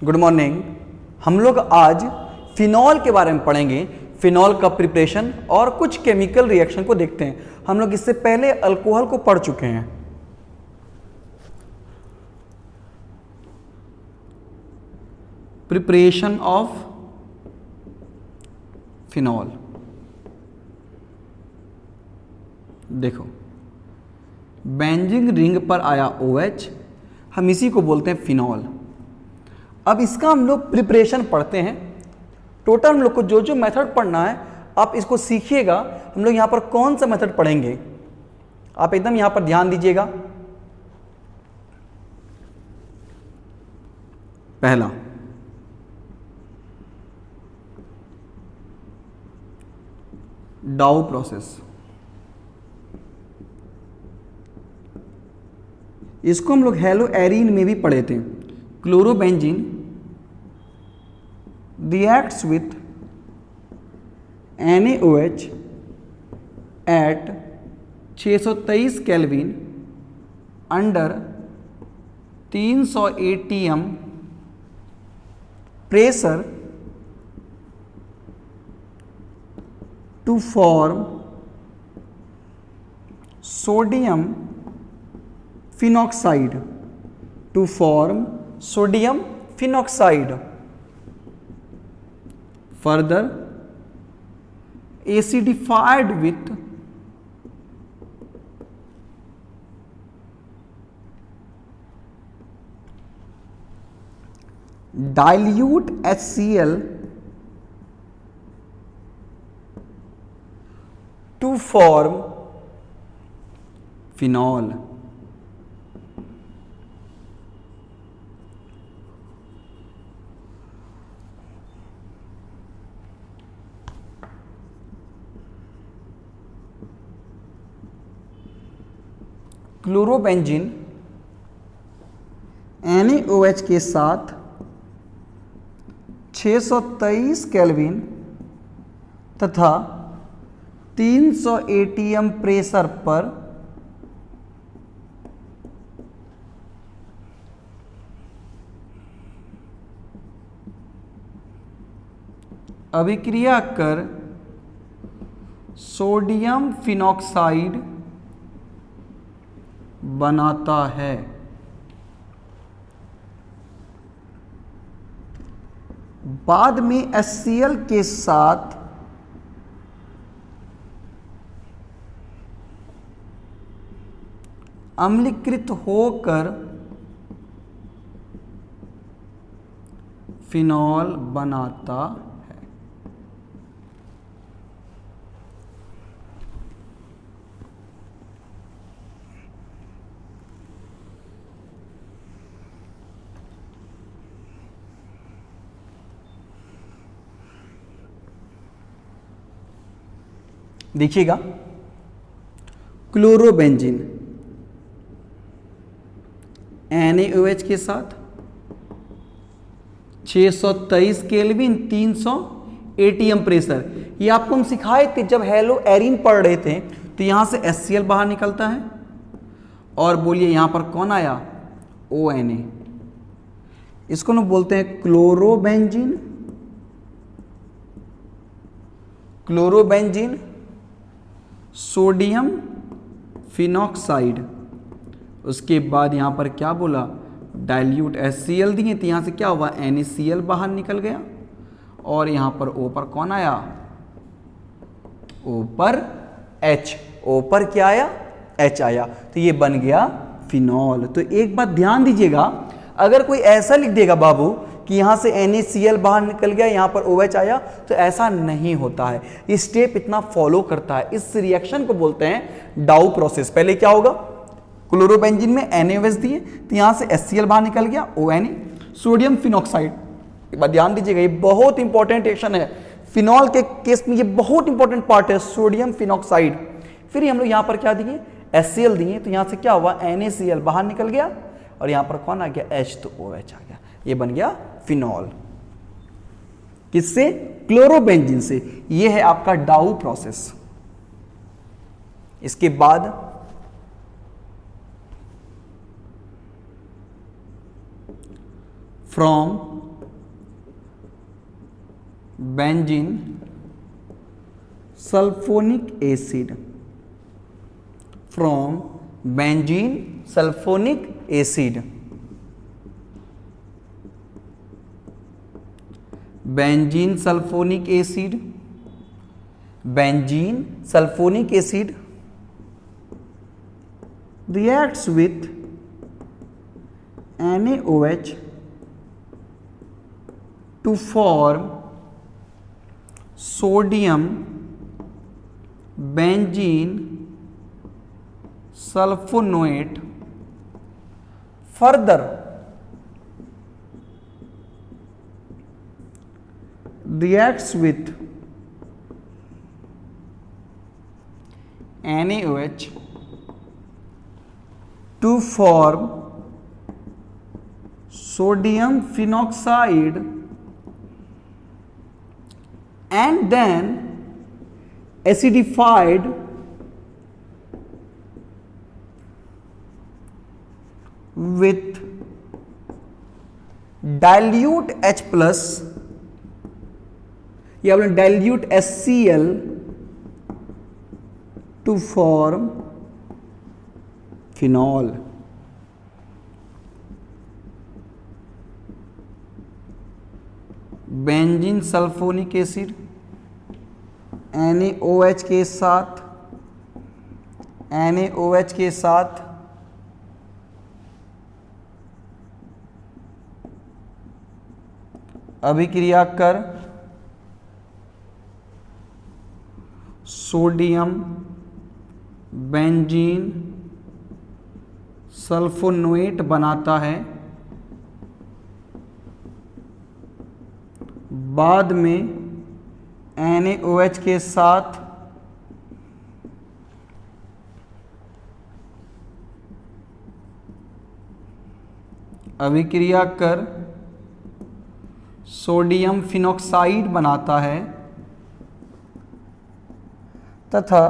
Good morning. हम लोग आज फिनॉल के बारे में पढ़ेंगे। फिनॉल का प्रिपरेशन और कुछ केमिकल रिएक्शन को देखते हैं। हम लोग इससे पहले अल्कोहल को पढ़ चुके हैं। Preparation of phenol. देखो, बेंजीन रिंग पर आया OH, हम इसी को बोलते हैं फिनॉल। अब इसका हम लोग प्रिपरेशन पढ़ते हैं। टोटल हम लोग को जो जो मेथड पढ़ना है आप इसको सीखिएगा। हम लोग यहां पर कौन सा मेथड पढ़ेंगे आप एकदम यहां पर ध्यान दीजिएगा। पहला, डाउ प्रोसेस। इसको हम लोग हेलो एरीन में भी पढ़े थे। Chlorobenzene reacts with NaOH at 623 kelvin under 300 atm pressure to form sodium phenoxide, to form sodium phenoxide. Further acidified with dilute HCl to form phenol. Chlorobenzene NaOH के साथ 623 केल्विन तथा 300 atm प्रेशर पर अभिक्रिया कर सोडियम फिनॉक्साइड बनाता है। बाद में HCl के साथ अम्लीकृत होकर फिनॉल बनाता है। देखिएगा, क्लोरोबेंजीन NaOH के साथ 623 केल्विन 300 atm प्रेशर। ये आपको हम सिखाए थे जब हेलो एरीन पढ़ रहे थे। तो यहां से HCl बाहर निकलता है और बोलिए यहां पर कौन आया, ONa। इसको हम बोलते हैं क्लोरोबेंजीन। Chlorobenzene sodium phenoxide. उसके बाद यहां पर क्या बोला, डाइल्यूट HCl दिए तो यहां से क्या हुआ, NaCl बाहर निकल गया और यहां पर O पर कौन आया, O पर H। O पर क्या आया, H आया, तो ये बन गया फिनॉल। तो एक बात ध्यान दीजिएगा, अगर कोई ऐसा लिख देगा बाबू कि यहां से NaCl बाहर निकल गया यहां पर OH आया, तो ऐसा नहीं होता है। ये स्टेप इतना फॉलो करता है। इस रिएक्शन को बोलते हैं डाउ प्रोसेस। पहले क्या होगा, क्लोरोबेंजीन में NaOH दिए तो यहां से HCl बाहर निकल गया, ONa, सोडियम फिनॉक्साइड। एक बात ध्यान दीजिएगा, ये बहुत इंपॉर्टेंट रिएक्शन है। फिनॉल के केस में ये बहुत इंपॉर्टेंट पार्ट है, सोडियम फिनॉक्साइड। फिर हम लोग यहां पर क्या दिए, HCl दिए तो यहां से क्या हुआ, NaCl बाहर निकल गया और यहां पर कौन आ गया, H, तो OH आ गया। ये बन गया फिनॉल। किससे, क्लोरोबेंजीन से। ये है आपका डाउ प्रोसेस। इसके बाद from benzene sulphonic acid, from benzene sulphonic acid, benzene sulphonic acid, benzene sulphonic acid reacts with NaOH to form sodium benzene sulfonate. Further reacts with NaOH to form sodium phenoxide and then acidified with dilute H plus या बोले dilute HCl to form phenol. Benzene sulphonic acid NaOH के साथ अभिक्रिया कर sodium benzene sulphonate बनाता है, बाद में NaOH के साथ अभिक्रिया कर सोडियम फिनॉक्साइड बनाता है तथा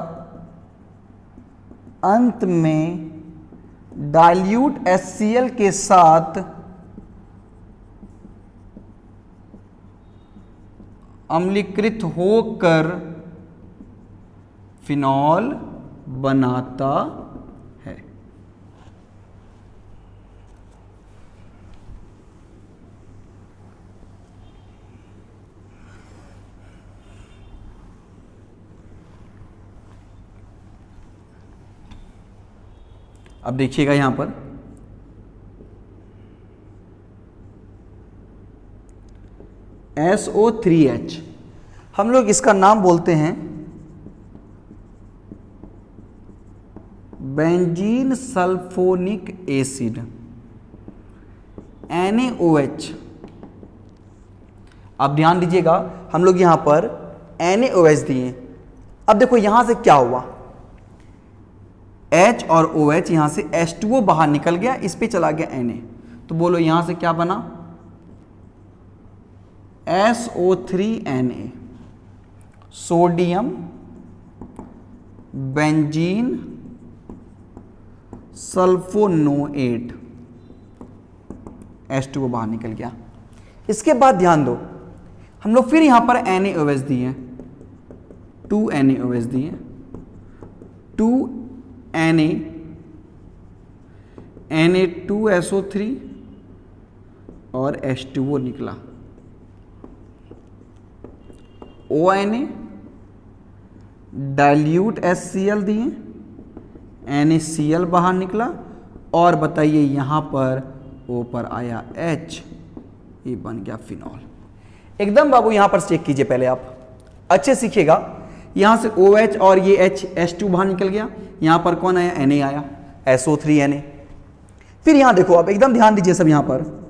अंत में डाइल्यूट HCl के साथ अम्लीकृत होकर फिनॉल बनाता है। अब देखिएगा यहां पर SO3H, हम लोग इसका नाम बोलते हैं बेंजीन सल्फोनिक एसिड। NaOH, आप ध्यान दीजिएगा हम लोग यहां पर NaOH दिए। अब देखो यहां से क्या हुआ, H और OH यहां से H2O बाहर निकल गया, इस पे चला गया Na, तो बोलो यहां से क्या बना SO3Na, सोडियम बेंजीन सल्फोनोएट, H2O बाहर निकल गया। इसके बाद ध्यान दो हम लोग फिर यहां पर NaOH दिए, 2 NaOH दिए, 2 Na, Na2SO3 और H2O निकला, ONA डाइल्यूट HCl दिए, NaCl बाहर निकला और बताइए यहां पर O पर आया H, ये बन गया फिनॉल। एकदम बाबू यहां पर चेक कीजिए, पहले आप अच्छे सीखिएगा। यहां से OH और ये H2 बाहर निकल गया, यहां पर कौन आया Na आया, SO3Na। फिर यहां देखो आप एकदम ध्यान दीजिए सब, यहां पर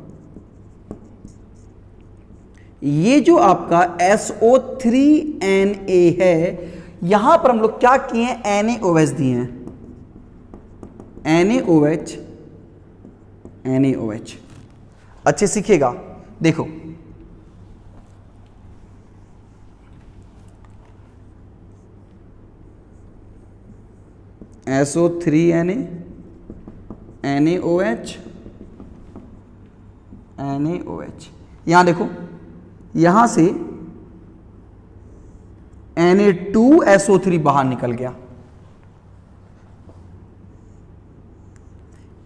ये जो आपका SO3Na है, यहां पर हम लोग क्या किए हैं NaOH दिए हैं, NaOH अच्छे सीखिएगा। देखो SO3Na, NaOH, NaOH, यहां देखो यहां से Na2SO3 बाहर निकल गया,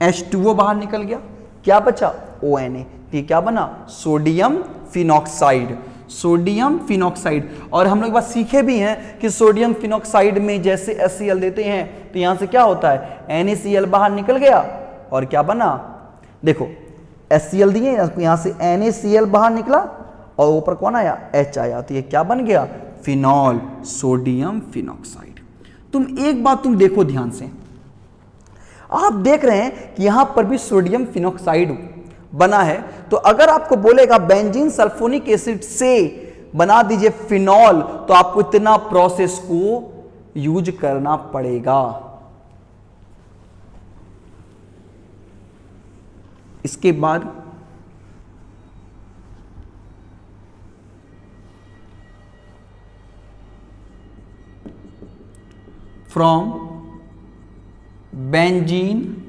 H2O बाहर निकल गया, क्या बचा ONA, ये क्या बना सोडियम फिनॉक्साइड, सोडियम फिनॉक्साइड। और हम लोग बात सीखे भी हैं कि सोडियम फिनॉक्साइड में जैसे HCl देते हैं तो यहां से क्या होता है NaCl बाहर निकल गया और क्या बना, देखो HCl दिए यहां से NaCl बाहर निकला और ऊपर कौन आया H आया, तो ये क्या बन गया फिनॉल, सोडियम फिनॉक्साइड। तुम एक बात तुम देखो ध्यान से, आप देख रहे हैं कि यहां पर भी सोडियम फिनॉक्साइड बना है, तो अगर आपको बोलेगा बेंजीन सल्फोनिक एसिड से बना दीजिए फिनॉल तो आपको इतना प्रोसेस को यूज करना पड़ेगा। इसके बाद from benzene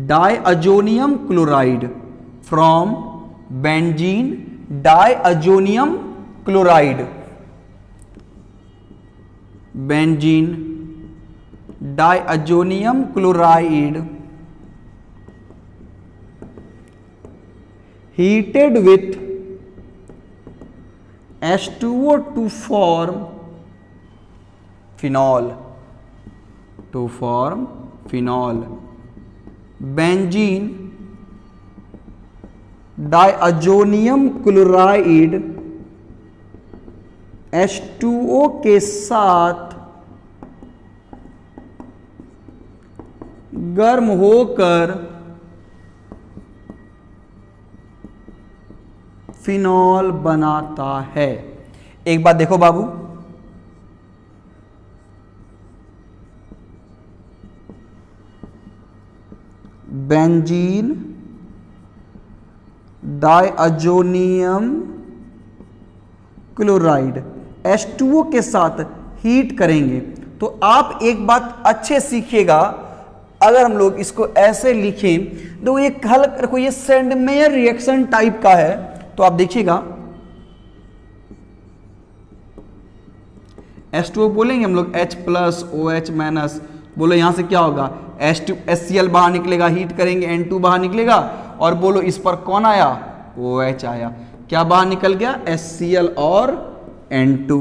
diazonium chloride, from benzene diazonium chloride, benzene diazonium chloride heated with H2O to form phenol, to form phenol, benzene diazonium chloride H2O के साथ गर्म होकर फिनॉल बनाता है। एक बात देखो बाबू, बेंजीन डाइअजोनियम क्लोराइड H2O के साथ हीट करेंगे तो आप एक बात अच्छे सीखिएगा, अगर हम लोग इसको ऐसे लिखें तो एक हल्का देखो ये सेंडमेयर रिएक्शन टाइप का है, तो आप देखिएगा H2O बोलेंगे हम लोग H प्लस OH माइनस, बोलो यहां से क्या होगा HCl बाहर निकलेगा, हीट करेंगे N2 बाहर निकलेगा और बोलो इस पर कौन आया OH आया, क्या बाहर निकल गया HCl और N2,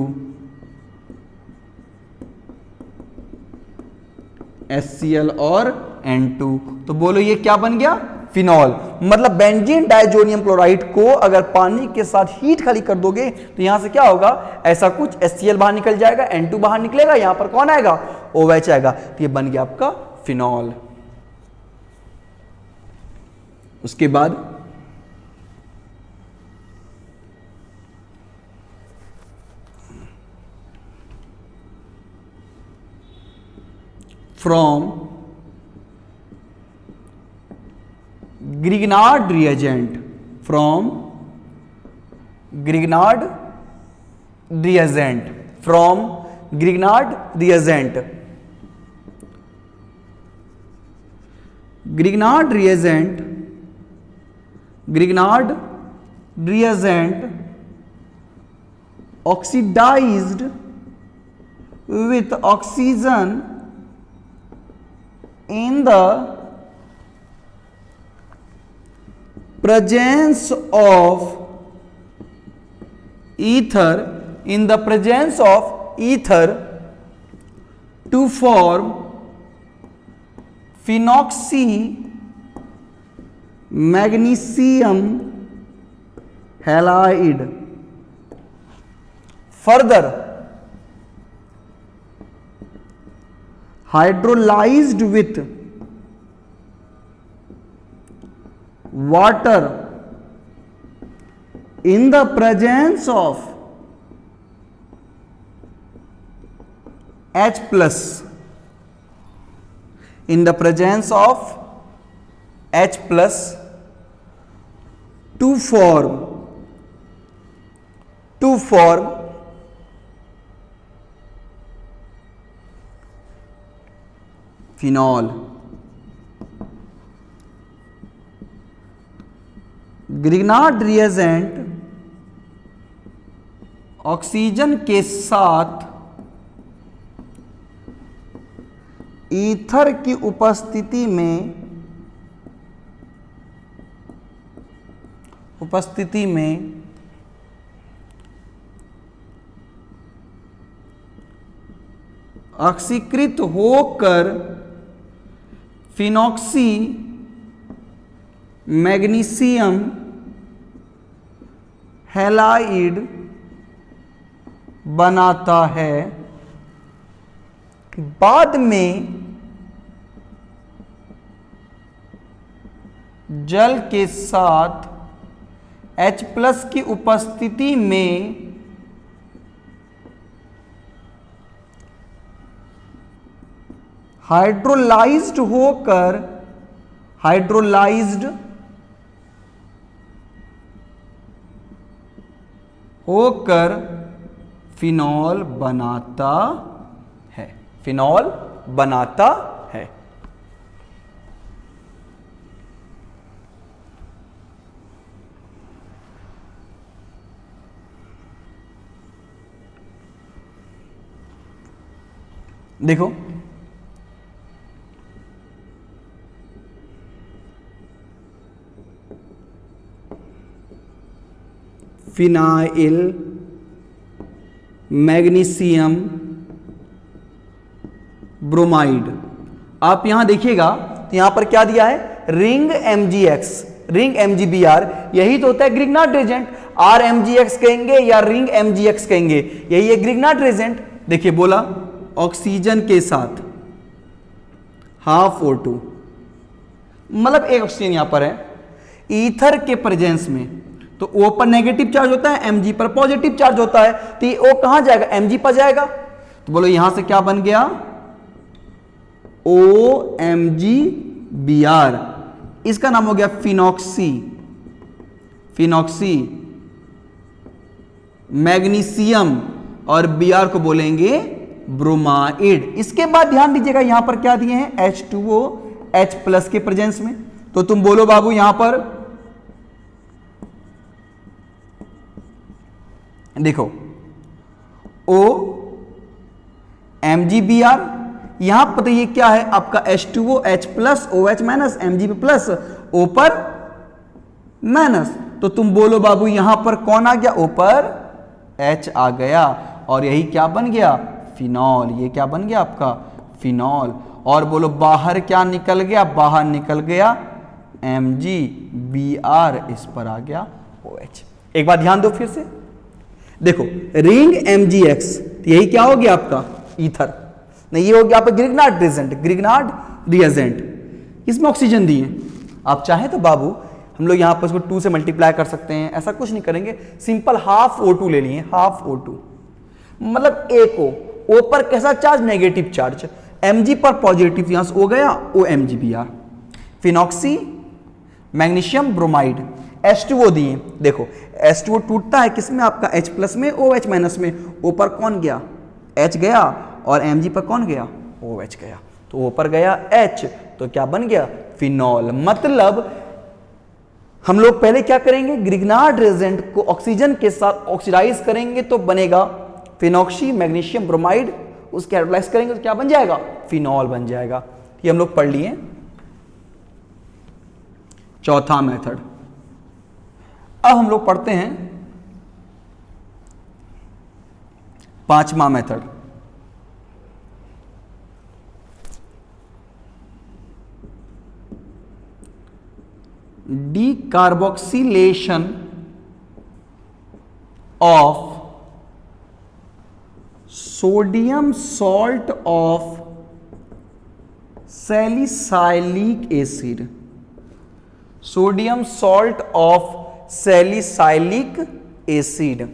HCl और N2, तो बोलो ये क्या बन गया फिनॉल। मतलब बेंजीन डाइअजोनियम क्लोराइड को अगर पानी के साथ हीट खाली कर दोगे तो यहां से क्या होगा ऐसा कुछ HCl बाहर निकल जाएगा, N2 बाहर निकलेगा, यहां पर कौन आएगा OH आएगा, तो ये बन गया आपका फिनॉल। उसके बाद from Grignard reagent, from Grignard reagent, from Grignard reagent, Grignard reagent, Grignard reagent oxidized with oxygen in the presence of ether, in the presence of ether to form phenoxy magnesium halide. Further, hydrolyzed with water in the presence of H plus, in the presence of H plus to form phenol. Grignard reagent oxygen के साथ ether की उपस्थिति में ऑक्सीकृत होकर phenoxy magnesium halide बनाता है। बाद में जल के साथ H+ की उपस्थिति में हाइड्रोलाइज्ड होकर फिनॉल बनाता है। देखो फिनाइल मैग्नीशियम ब्रोमाइड, आप यहां देखिएगा तो यहां पर क्या दिया है, रिंग MgX, रिंग MgBr, यही तो होता है ग्रिग्नार्ड रिएजेंट। RMgX कहेंगे या रिंग MgX कहेंगे, यही है ग्रिग्नार्ड रिएजेंट। देखिए बोला ऑक्सीजन के साथ हाफ O2, मतलब एक ऑक्सीजन यहां पर है, ईथर के प्रेजेंस में, तो O पर नेगेटिव चार्ज होता है, Mg पर पॉजिटिव चार्ज होता है, तो ये O कहां जाएगा, Mg पर जाएगा। तो बोलो यहां से क्या बन गया, OMgBr, इसका नाम हो गया फिनॉक्सी मैग्नीशियम, और Br को बोलेंगे ब्रोमाइड। इसके बाद ध्यान दीजिएगा यहां पर क्या दिए हैं, H2O H+ के प्रेजेंस में, तो तुम बोलो बाबू यहां पर देखो OMgBr, यहां पर ये क्या है आपका H2O H+, OH- Mg plus, O पर माइनस, तो तुम बोलो बाबू यहां पर कौन आ गया, O पर H आ गया, और यही क्या बन गया, फिनॉल। ये क्या बन गया आपका, फिनॉल। और बोलो बाहर क्या निकल गया, बाहर निकल गया MgBr, इस पर आ गया OH। एक बार ध्यान दो फिर से, देखो रिंग MgX, यही क्या हो गया आपका, ईथर, नहीं ये हो गया आपका ग्रिग्नार्ड रिएजेंट, इसमें ऑक्सीजन दिए। आप चाहें तो बाबू हम लोग यहां पर इसको 2 से मल्टीप्लाई कर सकते हैं, ऐसा कुछ नहीं करेंगे, सिंपल हाफ O2 ले लिए, हाफ O2 मतलब एक O पर कैसा चार्ज, नेगेटिव चार्ज, Mg पर पॉजिटिव, यहां से O गया, OMgBr, phenoxy magnesium bromide, H2O दिए। देखो H2O टूटता है किसमें, आपका H+ में, OH- में, O पर कौन गया, H गया, और Mg पर कौन गया, OH गया, तो O पर गया H, तो क्या बन गया, फिनॉल। मतलब हम लोग पहले क्या करेंगे, ग्रिग्नार्ड रिएजेंट को ऑक्सीजन के साथ ऑक्सीडाइज करेंगे तो बनेगा फिनॉक्सी मैग्नीशियम ब्रोमाइड, उसके हाइड्रोलाइज करेंगे तो क्या बन जाएगा, फिनॉल बन जाएगा। ये हम लोग पढ़ लिए। चौथा मेथड, अब हम लोग पढ़ते हैं पांचवा method. Decarboxylation of sodium salt of salicylic acid, sodium salt of salicylic acid,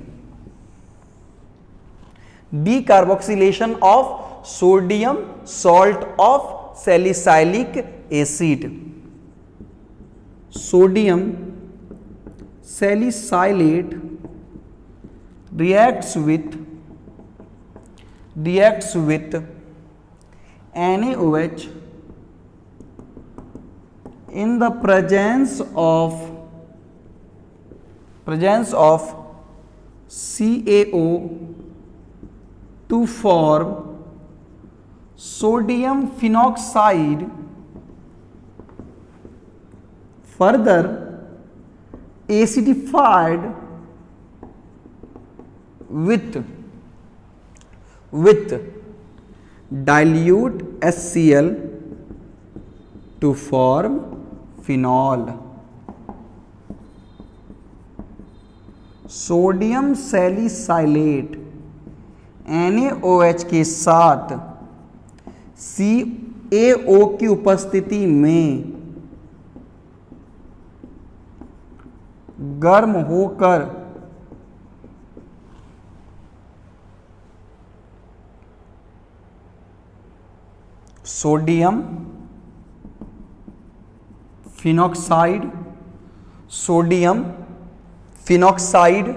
decarboxylation of sodium salt of salicylic acid, sodium salicylate reacts with NaOH in the presence of CaO to form sodium phenoxide, further acidified with dilute HCl to form phenol. Sodium salicylate NaOH के साथ CaO की उपस्थिति में गर्म होकर sodium phenoxide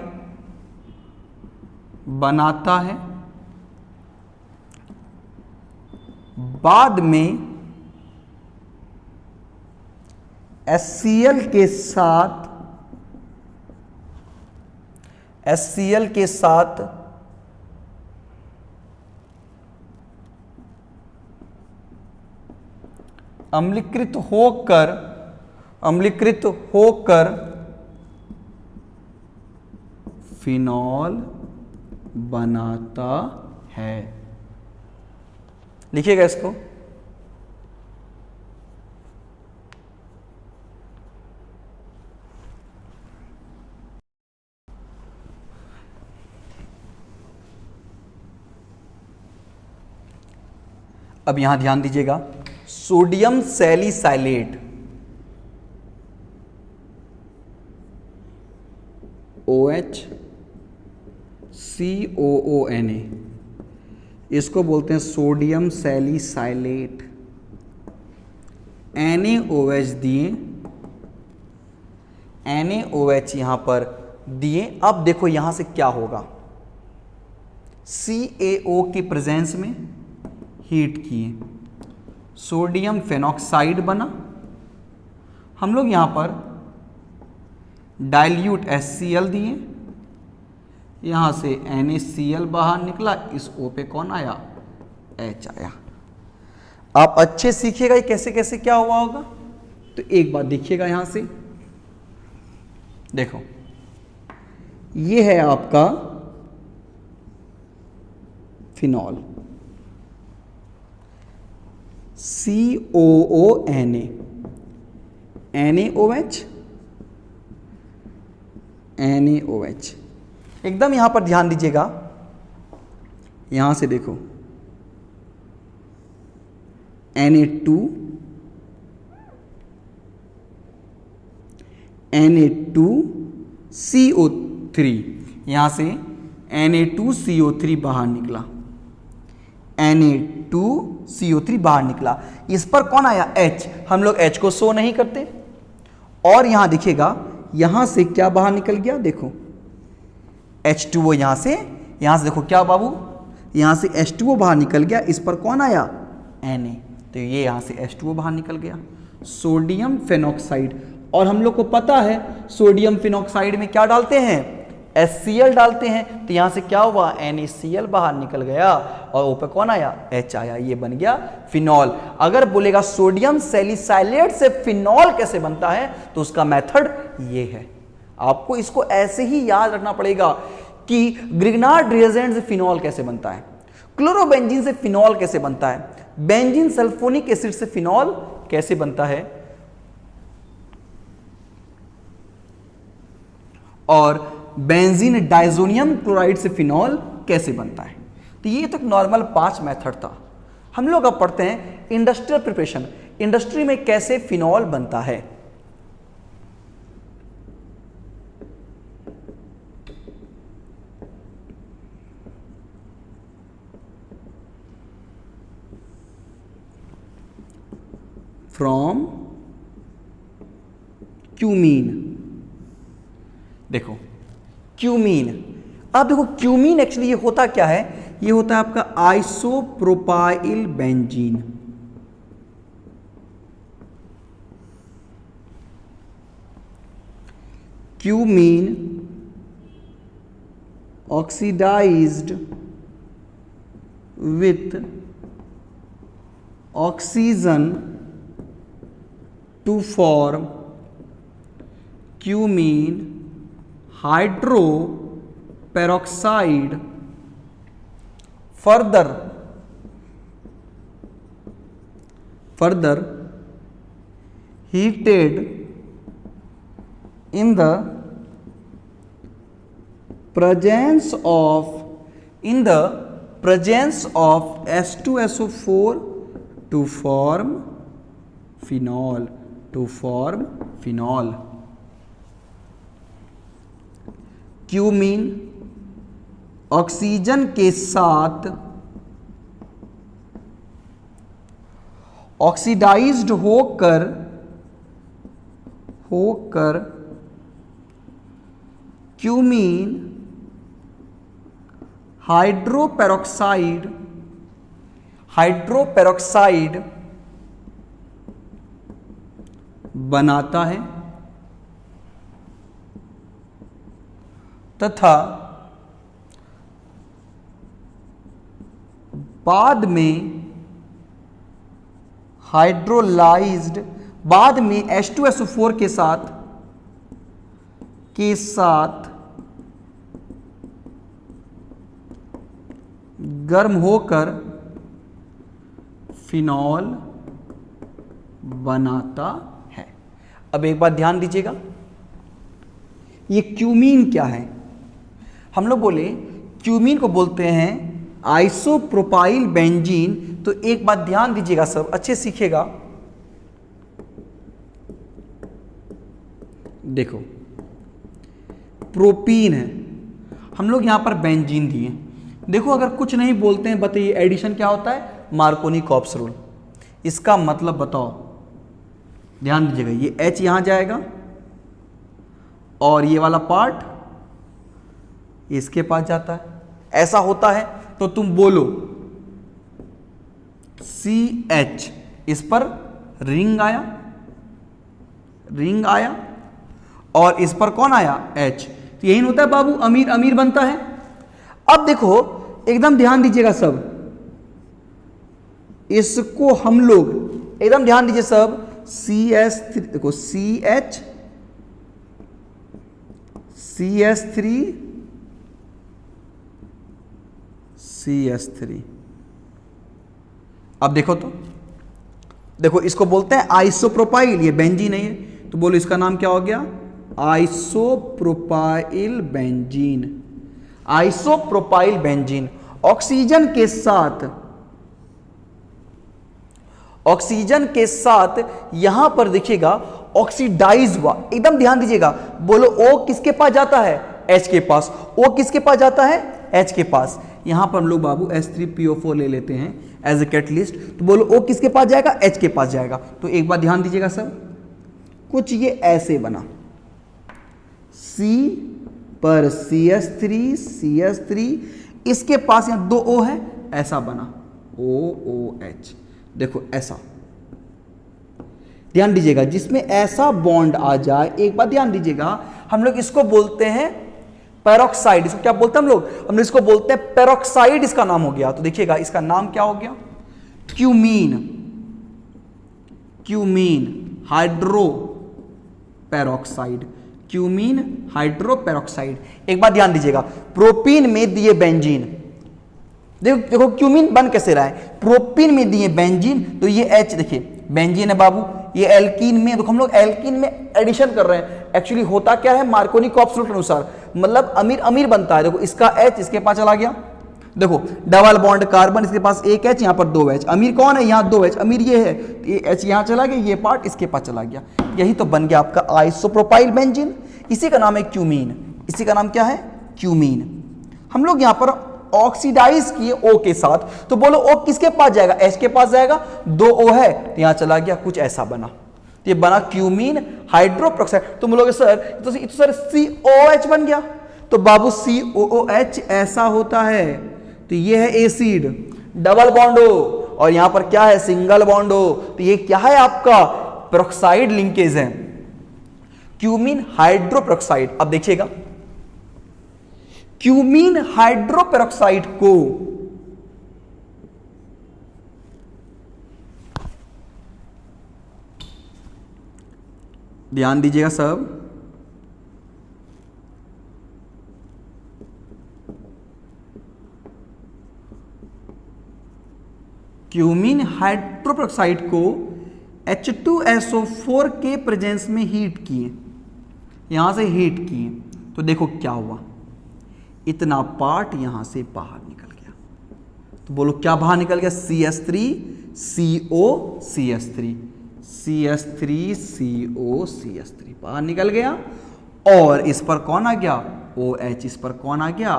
बनाता है। बाद में HCl के साथ अम्लीकृत होकर फिनॉल बनाता है। लिखिएगा इसको। अब यहां ध्यान दीजिएगा, सोडियम सैलिसाइलेट OH COONA, इसको बोलते हैं सोडियम सैलिसाइलेट। NaOH दिए, NaOH यहां पर दिए। अब देखो यहां से क्या होगा, CaO की प्रेजेंस में हीट किए, सोडियम फेनॉक्साइड बना। हम लोग यहां पर डाइल्यूट HCl दिए, यहां से NaCl बाहर निकला, इस O पे कौन आया, H आया। आप अच्छे सीखिएगा ये कैसे कैसे क्या हुआ होगा। तो एक बात देखिएगा, यहां से देखो, ये है आपका फिनॉल COONA, NaOH। एकदम यहां पर ध्यान दीजिएगा, यहां से देखो Na2CO3, यहां से Na2CO3 बाहर निकला, Na2CO3 बाहर निकला। इस पर कौन आया, H। हम लोग H को शो नहीं करते। और यहां देखिएगा, यहां से क्या बाहर निकल गया, देखो H2O। यहां से देखो क्या बाबू, यहां से H2O बाहर निकल गया, इस पर कौन आया, Na। तो ये यहां से H2O बाहर निकल गया, सोडियम फेनॉक्साइड। और हम लोग को पता है सोडियम फेनॉक्साइड में क्या डालते हैं, HCl डालते हैं। तो यहां से क्या हुआ, NaCl बाहर निकल गया और ऊपर कौन आया, H आया। ये बन गया फिनॉल। अगर बोलेगा सोडियम सैलिसाइलेट से फिनॉल कैसे बनता है, तो उसका मेथड ये है। आपको इसको ऐसे ही याद रखना पड़ेगा कि ग्रिग्नार्ड रिएजेंट से फिनॉल कैसे बनता है, क्लोरोबेंजीन से फिनॉल कैसे बनता है, बेंजीन सल्फोनिक एसिड से फिनॉल कैसे बनता है, और बेंजीन डाइजोनियम क्लोराइड से फिनॉल कैसे बनता है। तो ये तो नॉर्मल 5 मेथड था। हम लोग अब पढ़ते हैं इंडस्ट्रियल प्रिपरेशन, इंडस्ट्री में कैसे फिनॉल बनता है। फ्रॉम क्यूमीन, देखो क्यूमीन। अब देखो क्यूमीन एक्चुअली ये होता क्या है, ये होता है आपका isopropyl benzene. Cumene oxidised with oxygen to form cumene hydro peroxide further heated in the presence of H2SO4 to form phenol cumene oxygen के साथ ऑक्सीडाइज्ड होकर क्यूमीन हाइड्रोपेरोक्साइड बनाता है तथा बाद में H2SO4 के साथ गर्म होकर फिनॉल बनाता है। अब एक बात ध्यान दीजिएगा, ये क्यूमीन क्या है? हम लोग बोले क्यूमीन को बोलते हैं आइसोप्रोपाइल बेंजीन। तो एक बात ध्यान दीजिएगा, सब अच्छे सीखिएगा। देखो प्रोपीन है, हम लोग यहां पर बेंजीन दिए। देखो अगर कुछ नहीं बोलते हैं बताइए एडिशन क्या होता है? Markovnikov-cops rule. इसका मतलब बताओ, ध्यान दीजिएगा, ये H यहां जाएगा और ये वाला पार्ट इसके पास जाता है, ऐसा होता है। तो तुम बोलो CH, इस पर रिंग आया और इस पर कौन आया? H। तो यही होता है बाबू, अमीर अमीर बनता है। अब देखो एकदम ध्यान दीजिएगा सब, इसको हम लोग एकदम ध्यान दीजिए सब, CS3 देखो CS3 अब देखो तो, देखो इसको बोलते हैं आइसोप्रोपाइल, ये बेंजीन नहीं है, तो बोलो इसका नाम क्या हो गया? Isopropyl benzene. ऑक्सीजन के साथ यहां पर देखिएगा ऑक्सीडाइज हुआ। एकदम ध्यान दीजिएगा, बोलो O किसके पास जाता है? H के पास। O किसके पास जाता है? H के पास। यहां पर हम लोग बाबू H3PO4 ले लेते हैं एज ए कैटलिस्ट। तो बोलो O किसके पास जाएगा? H के पास जाएगा। तो एक बात ध्यान दीजिएगा सब, कुछ ये ऐसे बना, C पर CS3, इसके पास यहां 2 O है, ऐसा बना OOH। देखो ऐसा, ध्यान दीजिएगा, जिसमें ऐसा बॉन्ड आ जाए। एक बात ध्यान दीजिएगा, हम लोग इसको बोलते हैं पेरोक्साइड। इसको क्या बोलते हैं हम लोग? हम लोग इसको बोलते हैं पेरोक्साइड, इसका नाम हो गया। तो देखिएगा इसका नाम क्या हो गया? Cumene hydroperoxide. एक बात ध्यान दीजिएगा, प्रोपीन में दिए बेंजीन, देखो क्यूमीन बन कैसे रहा है? प्रोपीन में दिए बेंजीन, तो ये H देखिए बेंजीन है बाबू, ये एल्कीन में, देखो हम लोग एल्कीन में एडिशन कर रहे हैं। एक्चुअली होता क्या है? मार्कोनी-कॉप्स रूल के अनुसार, मतलब अमीर अमीर बनता है। देखो इसका H इसके पास चला गया, देखो डबल बॉन्ड कार्बन, इसके पास एक H, यहां पर 2 H। अमीर कौन है? यहां 2 H, अमीर ये है, ये H यहां चला गया, ये पार्ट इसके पास चला गया। यही तो बन गया आपका आइसोप्रोपाइल बेंजीन। इसी का नाम है क्यूमीन। इसी का नाम क्या है? क्यूमीन। हम लोग यहां पर ऑक्सीडाइज किए O के साथ, तो बोलो O किसके पास जाएगा? H के पास जाएगा। 2 O है तो यहां चला गया, कुछ ऐसा बना, तो ये बना क्यूमीन हाइड्रोपेरोक्साइड। तो बोलोगे सर तो सर COH बन गया। तो बाबू COOH ऐसा होता है, तो ये है एसिड, डबल बॉन्ड हो, और यहां पर क्या है? सिंगल बॉन्ड हो। तो ये क्या है? आपका पेरोक्साइड लिंकेज है, क्यूमीन हाइड्रोपेरोक्साइड। अब देखिएगा क्यूमीन हाइड्रोपेरोक्साइड को ध्यान दीजिएगा सब, क्यूमीन हाइड्रोपेरोक्साइड को H2SO4 के प्रेजेंस में हीट किए, यहां से हीट किए, तो देखो क्या हुआ, इतना पार्ट यहां से बाहर निकल गया। तो बोलो क्या बाहर निकल गया, CH3 CO CH3 CH3 CO CH3 बाहर निकल गया। और इस पर कौन आ गया, OH, इस पर कौन आ गया,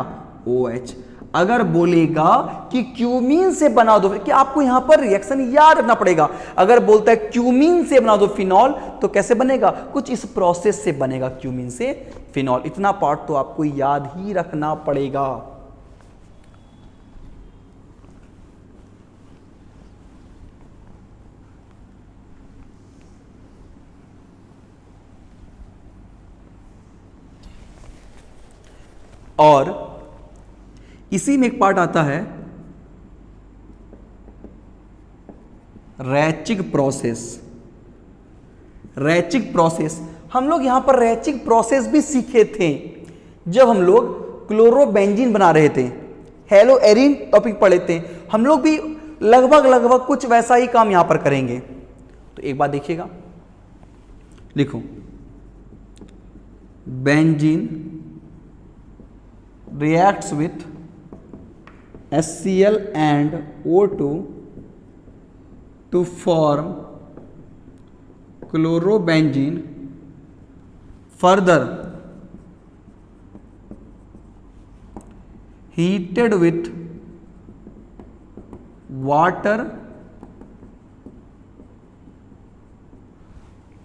OH। अगर बोलेगा कि क्यूमीन से बना दो, कि आपको यहां पर रिएक्शन याद रखना पड़ेगा। अगर बोलता है क्यूमीन से बना दो फिनॉल, तो कैसे बनेगा, कुछ इस प्रोसेस से बनेगा क्यूमीन से फिनॉल। इतना पार्ट तो आपको याद ही रखना पड़ेगा। और इसी में एक पार्ट आता है रैचिक प्रोसेस। रैचिक प्रोसेस, हम लोग यहां पर रैचिक प्रोसेस भी सीखे थे जब हम लोग क्लोरोबेंजीन बना रहे थे, हेलो एरिन टॉपिक पढ़े थे। हम लोग भी लगभग कुछ वैसा ही काम यहां पर करेंगे। तो एक बात देखिएगा, लिखो benzene reacts with HCl and O2 to form chlorobenzene. Further heated with water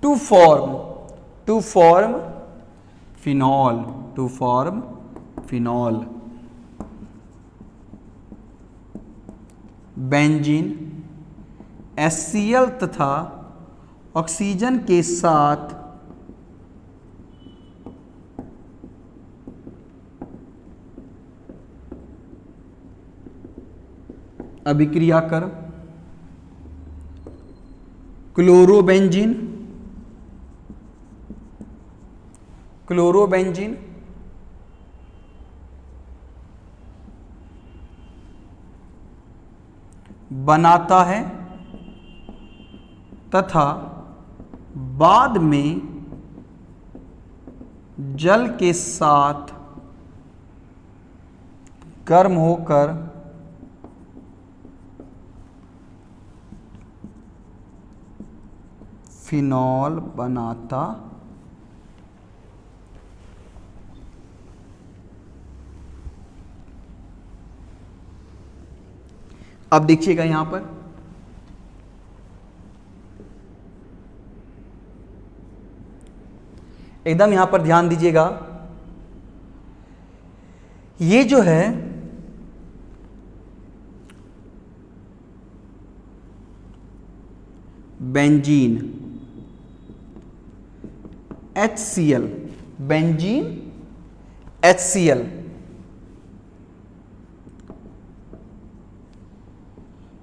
to form phenol. Benzene HCl तथा ऑक्सीजन के साथ अभिक्रिया कर क्लोरोबेंजीन बनाता है तथा बाद में जल के साथ गर्म होकर फिनॉल बनाता अब देखिएगा यहां पर एकदम यहां पर ध्यान दीजिएगा, ये जो है benzene HCl, benzene HCl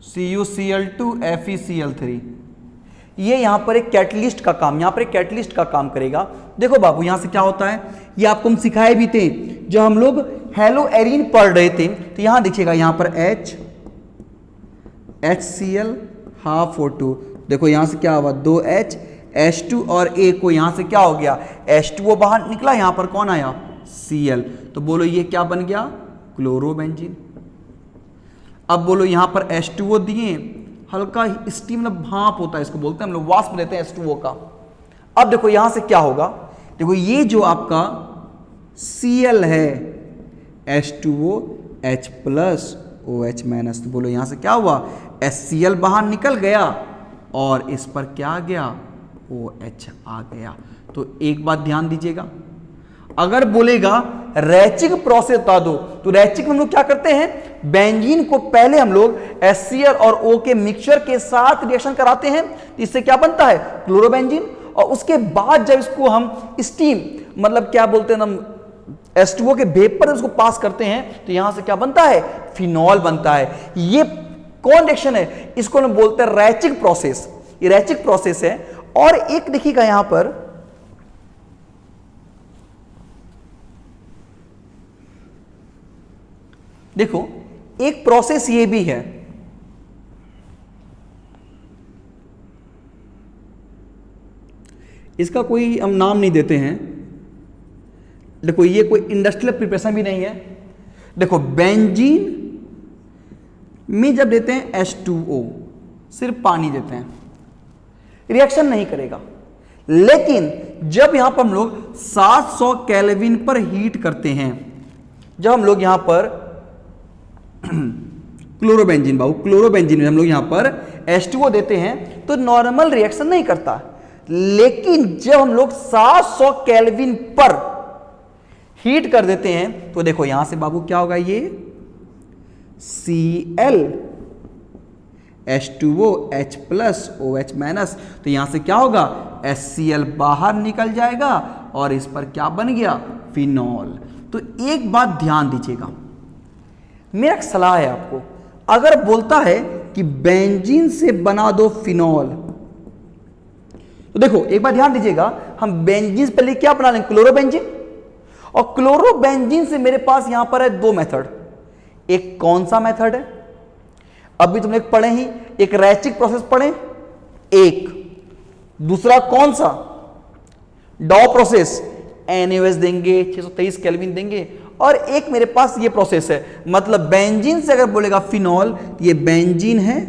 CuCl2 FeCl3, ये यहां पर एक कैटलिस्ट का काम करेगा। देखो बाबू यहां से क्या होता है, ये आपको हम सिखाए भी थे जब हम लोग हेलो एरिन पढ़ रहे थे। तो यहां देखिएगा, यहां पर HCl हाफ O2, देखो यहां से क्या हुआ 2H H2 और A को यहां से क्या हो गया H2O बाहर निकला, यहां पर कौन आया Cl। तो बोलो ये क्या बन गया क्लोरोबेंजीन। अब बोलो यहां पर H2O दिए, हल्का स्टीम मतलब भाप होता है, इसको बोलते हैं हम लोग, वाष्प लेते हैं H2O का। अब देखो यहां से क्या होगा, देखो ये जो आपका Cl है H2O H plus OH minus, तो बोलो यहां से क्या हुआ HCl बाहर निकल गया और इस पर क्या आ गया OH आ गया। तो एक बात ध्यान दीजिएगा, अगर बोलेगा रैचिक प्रोसेस बता दो, तो रैचिक में हम लोग क्या करते हैं, बेंजीन को पहले हम लोग HCl और O के मिक्सचर के साथ रिएक्शन कराते हैं, इससे क्या बनता है क्लोरोबेंजीन। और उसके बाद जब इसको हम स्टीम मतलब क्या बोलते हैं हम H2O के वेपर उसको पास करते हैं तो यहां से क्या बनता है, फिनॉल बनता है। ये कौन रिएक्शन है, इसको हम बोलते हैं रैचिक प्रोसेस। ये रैचिक प्रोसेस है। और एक देखिएगा यहां पर देखो, एक प्रोसेस ये भी है, इसका कोई हम नाम नहीं देते हैं। देखो ये कोई इंडस्ट्रियल प्रिपरेशन भी नहीं है। देखो बेंजीन में जब देते हैं H2O, सिर्फ पानी देते हैं, रिएक्शन नहीं करेगा। लेकिन जब यहां पर हम लोग 700 केल्विन पर हीट करते हैं, जब हम लोग यहां पर क्लोरोबेंजीन में हम लोग यहां पर H2O देते हैं तो नॉर्मल रिएक्शन नहीं करता। लेकिन जब हम लोग 700 केल्विन पर हीट कर देते हैं तो देखो यहां से बाबू क्या होगा, ये Cl H2O H plus OH minus, तो यहां से क्या होगा, HCl बाहर निकल जाएगा और इस पर क्या बन गया, फिनॉल। तो एक बात ध्यान दीजिएगा, मेरा एक सलाह है आपको, अगर बोलता है कि बेंजीन से बना दो फिनॉल, तो देखो एक बार ध्यान दीजिएगा, हम बेंजीन से पहले क्या बना लेंगे, क्लोरोबेंजीन। और क्लोरोबेंजीन से मेरे पास यहां पर है दो मेथड। एक कौन सा मेथड है, अभी तुमने पढ़े ही, एक रैचिक प्रोसेस पढ़े, एक दूसरा कौन सा, डॉ प्रोसेस, NaOH देंगे 623 केल्विन देंगे, और एक मेरे पास ये प्रोसेस है। मतलब बेंजीन से अगर बोलेगा फिनॉल, ये बेंजीन है,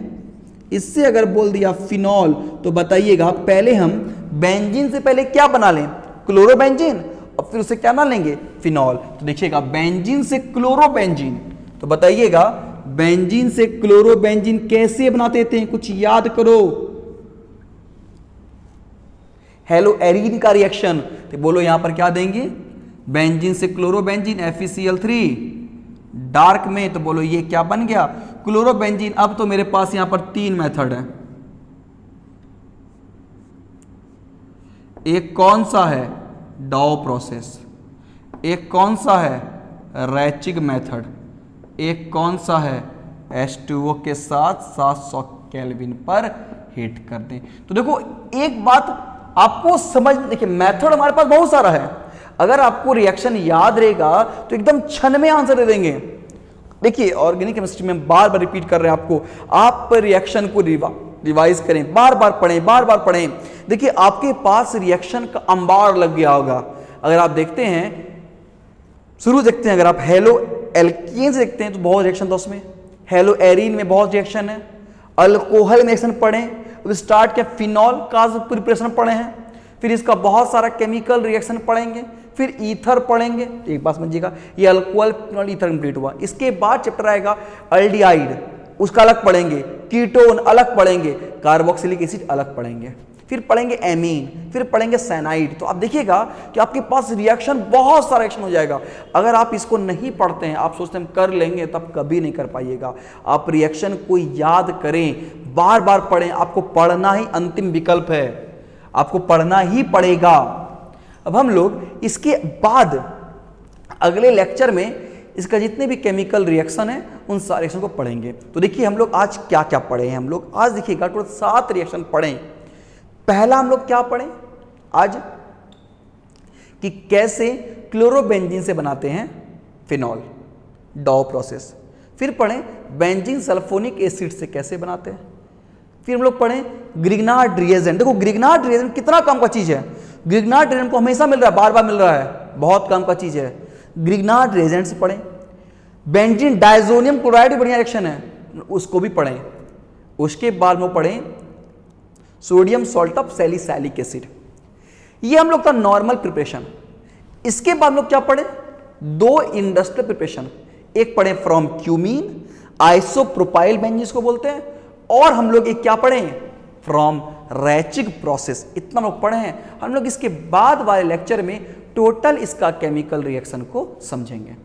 इससे अगर बोल दिया फिनॉल, तो बताइएगा पहले हम बेंजीन से पहले क्या बना लें, क्लोरोबेंजीन, और फिर उसे क्या बना लेंगे, फिनॉल। तो देखिएगा बेंजीन से क्लोरोबेंजीन, तो बताइएगा बेंजीन से क्लोरोबेंजीन कैसे बनाते थे, कुछ याद करो। हेलो एरीन का रिएक्शन, तो बोलो यहां पर क्या देंगे, बेंजीन से क्लोरोबेंजीन FeCl3, डार्क में तो बोलो ये क्या बन गया, क्लोरोबेंजीन। अब तो मेरे पास यहां पर तीन मेथड है, एक कौन सा है, डॉ प्रोसेस, एक कौन सा है, रैचिक मेथड, एक कौन सा है, H2O के साथ 700 केल्विन पर हीट कर दें। तो देखो एक बात आपको समझ, देखिए मेथड हमारे पास बहुत सारा है, अगर आपको रिएक्शन याद रहेगा तो एकदम क्षण में आंसर दे देंगे। देखिए ऑर्गेनिक केमिस्ट्री में बार बार रिपीट कर रहे हैं आपको, आप रिएक्शन को रिवाइज करें, बार बार पढ़ें। देखिए आपके पास रिएक्शन का अंबार लग गया होगा। अगर आप देखते हैं, शुरू देखते हैं, अगर आप हेलो एल्कीन से देखते हैं तो बहुत रिएक्शन था उसमें, हेलो एरीन में बहुत रिएक्शन है, अल्कोहल में रिएक्शन पढ़ें, स्टार्ट किया फिनॉल का प्रिपरेशन पढ़े हैं, फिर इसका बहुत सारा केमिकल रिएक्शन पढ़ेंगे, फिर ईथर पढ़ेंगे। तो एक बात समझिएगा, ये अल्कोहल फिनॉल ईथर कंप्लीट हुआ। इसके बाद चैप्टर आएगा अल्डिहाइड, उसका अलग पढ़ेंगे, कीटोन अलग पढ़ेंगे, कार्बोक्सिलिक एसिड अलग पढ़ेंगे, फिर पढ़ेंगे एमीन, फिर पढ़ेंगे साइनाइड। तो आप देखिएगा कि आपके पास रिएक्शन, बहुत सारा रिएक्शन हो जाएगा। अगर आप इसको नहीं पढ़ते हैं, आप सोचते हैं कर लेंगे, तब कभी नहीं कर पाइएगा। आप रिएक्शन को याद करें, बार बार पढ़ें, आपको पढ़ना ही अंतिम विकल्प है, आपको पढ़ना ही पड़ेगा। अब हम लोग इसके बाद अगले लेक्चर में इसका जितने भी केमिकल रिएक्शन है उन सारे रिएक्शन को पढ़ेंगे। तो देखिए हम लोग आज क्या क्या पढ़े हैं, हम लोग आज देखिएगा टोटल 7 रिएक्शन पढ़े। पहला हम लोग क्या पढ़े आज, कि कैसे क्लोरोबेंजीन से बनाते हैं फिनॉल, डॉ प्रोसेस। फिर पढ़े बेंजीन सल्फोनिक एसिड से कैसे बनाते हैं। फिर हम लोग पढ़े ग्रिग्नार्ड रिएजेंट। देखो ग्रिग्नार्ड रिएजेंट कितना काम का चीज है, ग्रिग्नार्ड रिएजेंट को हमेशा मिल रहा है, बार बार मिल रहा है, बहुत काम का चीज है। ग्रिग्नार्ड रिएजेंट से पढ़ें। बेंजीन डायजोनियम क्लोराइड भी बढ़िया रिएक्शन है, उसको भी पढ़ें। उसके बाद में पढ़ें sodium salt of salicylic acid. ये हम लोग का नॉर्मल प्रिपरेशन। इसके बाद हम लोग क्या पढ़े, 2 इंडस्ट्रियल प्रिपरेशन, एक पढ़े फ्रॉम क्यूमीन, आइसोप्रोपाइल बेंजीन जिसको बोलते हैं, और हम लोग एक क्या पढ़े, फ्रॉम रैचिक प्रोसेस। इतना लोग पढ़े हैं हम लोग। इसके बाद वाले लेक्चर में टोटल इसका केमिकल रिएक्शन को समझेंगे।